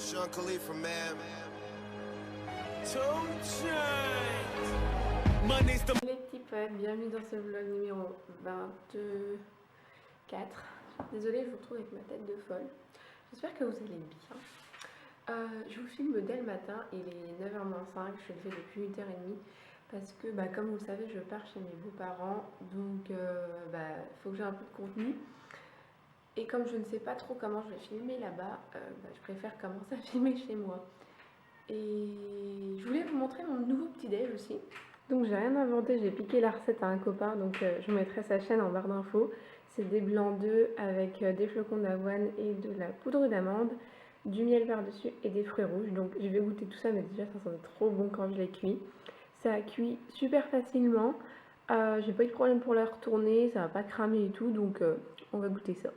Sean Khalifa, man. Les petits potes, bienvenue dans ce vlog numéro 24. Désolée, je vous retrouve avec ma tête de folle. J'espère que vous allez bien. Je vous filme dès le matin, il est 9h-5, je le fais depuis 8h30 parce que comme vous le savez, je pars chez mes beaux-parents, donc faut que j'ai un peu de contenu. Et comme je ne sais pas trop comment je vais filmer là-bas, je préfère commencer à filmer chez moi. Et je voulais vous montrer mon nouveau petit déj aussi. Donc j'ai rien inventé, j'ai piqué la recette à un copain, donc je vous mettrai sa chaîne en barre d'infos. C'est des blancs d'œufs avec des flocons d'avoine et de la poudre d'amande, du miel par-dessus et des fruits rouges. Donc je vais goûter tout ça, mais déjà ça sent trop bon quand je l'ai cuit. Ça cuit super facilement, j'ai pas eu de problème pour la retourner, ça va pas cramer et tout, donc on va goûter ça.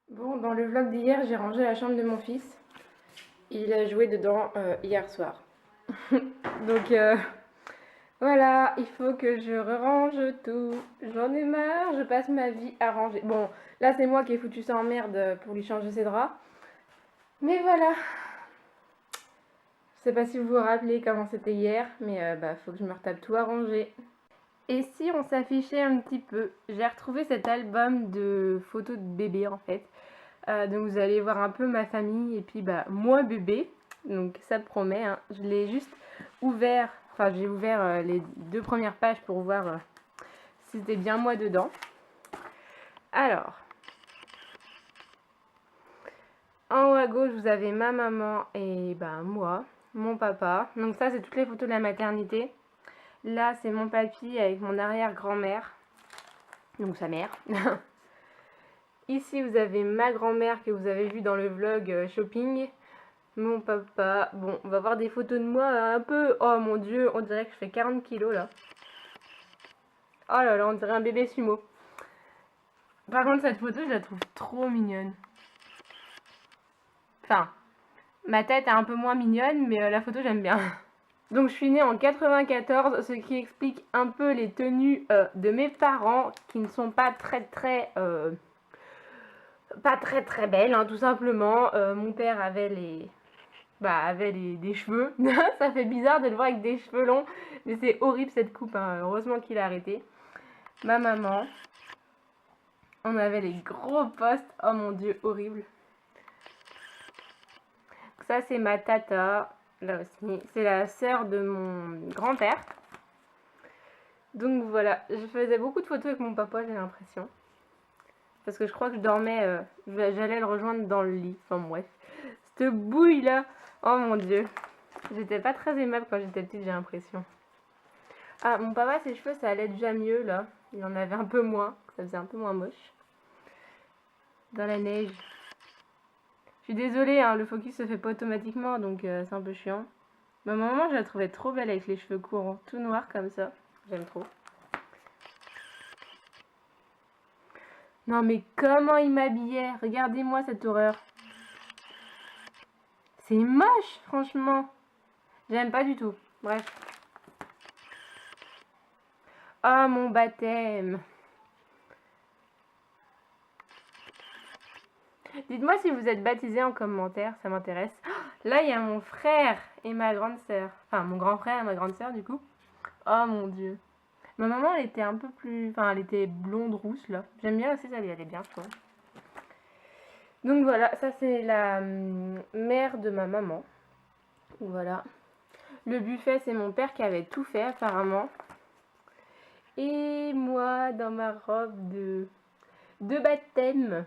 Bon, dans le vlog d'hier, j'ai rangé la chambre de mon fils. Il a joué dedans hier soir. Donc voilà, il faut que je range tout. J'en ai marre, je passe ma vie à ranger. Bon, là c'est moi qui ai foutu ça en merde pour lui changer ses draps. Mais voilà. Je sais pas si vous vous rappelez comment c'était hier, mais faut que je me retape tout à ranger. Et si on s'affichait un petit peu, j'ai retrouvé cet album de photos de bébé en fait. Donc vous allez voir un peu ma famille et puis moi bébé. Donc ça promet, hein. Je l'ai juste ouvert, enfin j'ai ouvert les 2 premières pages pour voir si c'était bien moi dedans. Alors, en haut à gauche vous avez ma maman et moi, mon papa. Donc ça c'est toutes les photos de la maternité. Là c'est mon papy avec mon arrière-grand-mère, donc sa mère. Ici vous avez ma grand-mère que vous avez vue dans le vlog shopping. Mon papa. Bon, on va voir des photos de moi un peu. Oh mon dieu, on dirait que je fais 40 kilos là. Oh là là, on dirait un bébé sumo. Par contre, cette photo, je la trouve trop mignonne. Enfin, ma tête est un peu moins mignonne, mais la photo, j'aime bien. Donc, je suis née en 94, ce qui explique un peu les tenues de mes parents, qui ne sont pas très belles, hein, tout simplement. Mon père avait des cheveux. Ça fait bizarre de le voir avec des cheveux longs, mais c'est horrible cette coupe, hein. Heureusement qu'il a arrêté. Ma maman, on avait les gros postes, oh mon dieu, horrible. Ça c'est ma tata, là aussi, c'est la sœur de mon grand-père. Donc voilà, je faisais beaucoup de photos avec mon papa, j'ai l'impression. Parce que je crois que je dormais, j'allais le rejoindre dans le lit, enfin bref. Cette bouille là, oh mon dieu. J'étais pas très aimable quand j'étais petite, j'ai l'impression. Ah, mon papa, ses cheveux, ça allait déjà mieux, là. Il en avait un peu moins. Ça faisait un peu moins moche. Dans la neige. Je suis désolée, hein, le focus se fait pas automatiquement, donc c'est un peu chiant. Ma maman, je la trouvais trop belle avec les cheveux courts, hein, tout noir comme ça. J'aime trop. Non, mais comment il m'habillait? Regardez-moi cette horreur. C'est moche, franchement. J'aime pas du tout. Bref. Oh, mon baptême. Dites-moi si vous êtes baptisé en commentaire, ça m'intéresse. Oh, là, il y a mon frère et ma grande sœur. Enfin, mon grand frère et ma grande sœur, du coup. Oh, mon dieu. Ma maman, elle était un peu plus... Enfin, elle était blonde rousse, là. J'aime bien aussi, ça lui allait bien, je trouve. Donc voilà, ça c'est la mère de ma maman. Voilà. Le buffet, c'est mon père qui avait tout fait, apparemment. Et moi, dans ma robe de baptême.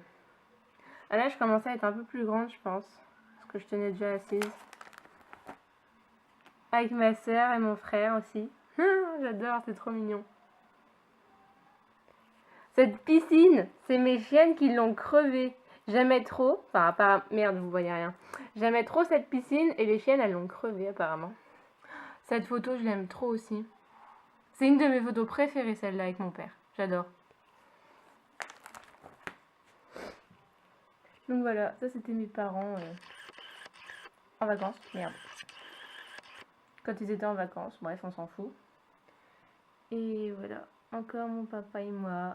Ah là, je commençais à être un peu plus grande, je pense. Parce que je tenais déjà assise. avec ma soeur et mon frère aussi. J'adore, c'est trop mignon. Cette piscine, c'est mes chiennes qui l'ont crevée. J'aimais trop, enfin apparemment, merde, vous voyez rien. J'aimais trop cette piscine et les chiennes, elles l'ont crevée apparemment. Cette photo, je l'aime trop aussi. C'est une de mes photos préférées, celle-là, avec mon père. J'adore. Donc voilà, ça c'était mes parents en vacances. Merde. Quand ils étaient en vacances, bref, on s'en fout. Et voilà, encore mon papa et moi.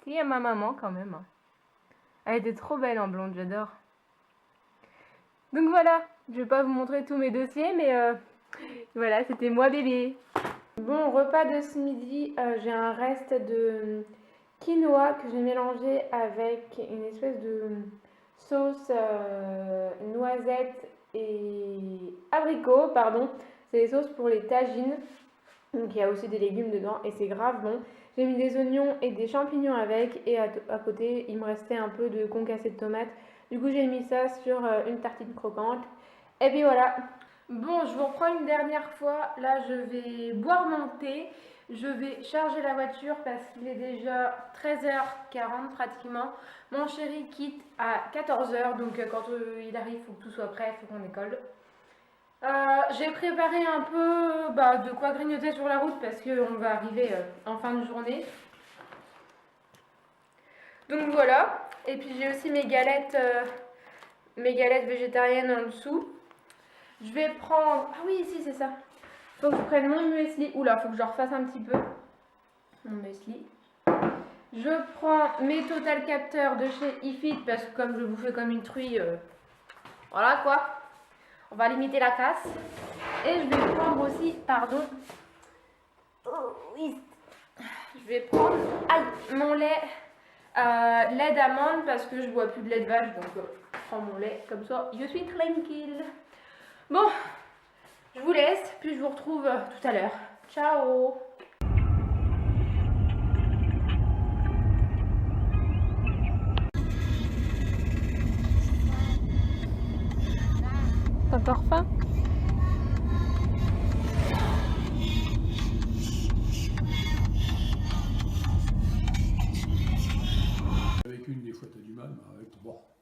Si, il y a ma maman quand même. Elle était trop belle en blonde, j'adore. Donc voilà, je vais pas vous montrer tous mes dossiers, mais voilà, c'était moi bébé. Bon, repas de ce midi, j'ai un reste de quinoa que j'ai mélangé avec une espèce de sauce noisette et abricot, pardon. C'est les sauces pour les tagines. Donc il y a aussi des légumes dedans et c'est grave bon. J'ai mis des oignons et des champignons avec et à côté il me restait un peu de concassé de tomates. Du coup j'ai mis ça sur une tartine croquante. Et puis voilà. Bon, je vous reprends une dernière fois. Là je vais boire mon thé. Je vais charger la voiture parce qu'il est déjà 13h40 pratiquement. Mon chéri quitte à 14h donc quand il arrive il faut que tout soit prêt, il faut qu'on décolle. J'ai préparé un peu de quoi grignoter sur la route parce qu'on va arriver en fin de journée. Donc voilà. Et puis j'ai aussi mes galettes végétariennes en dessous. Je vais prendre... Ah oui, si, c'est ça. Faut que je prenne mon muesli. Oula, faut que je refasse un petit peu. Mon muesli. Je prends mes total capteurs de chez iFit parce que comme je bouffais comme une truie, voilà quoi. On va limiter la casse. Et je vais prendre aussi, pardon, je vais prendre mon lait, lait d'amande parce que je bois plus de lait de vache, donc je prends mon lait comme ça, je suis tranquille. Bon, je vous laisse, puis je vous retrouve tout à l'heure. Ciao. T'as encore faim? Avec une, des fois, t'as du mal, mais avec trois.